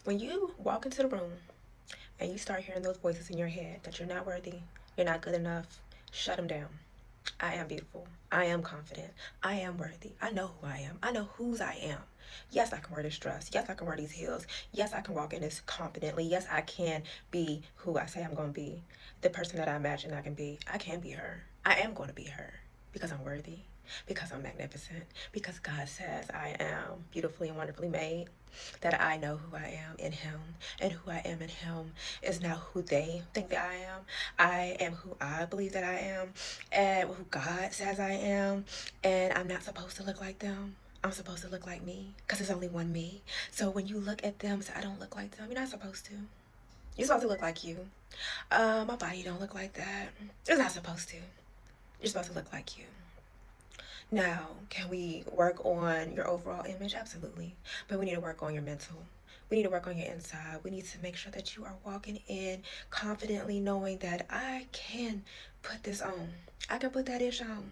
When you walk into the room and you start hearing those voices in your head that you're not worthy, you're not good enough, shut them down. I am beautiful. I am confident. I am worthy. I know who I am. I know whose I am. Yes, I can wear this dress. Yes, I can wear these heels. Yes, I can walk in this confidently. Yes, I can be who I say I'm going to be. The person that I imagine I can be. I can be her. I am going to be her because I'm worthy, because I'm magnificent, because God says I am beautifully and wonderfully made, that I know who I am in Him, and who I am in Him is not who they think that I am. I am who I believe that I am, and who God says I am, and I'm not supposed to look like them. I'm supposed to look like me, because there's only one me. So when you look at them and say, I don't look like them, you're not supposed to. You're supposed to look like you. My body don't look like that. It's not supposed to. You're supposed to look like you. Now, can we work on your overall image? Absolutely. But we need to work on your mental. We need to work on your inside. We need to make sure that you are walking in confidently knowing that I can put this on. I can put that ish on.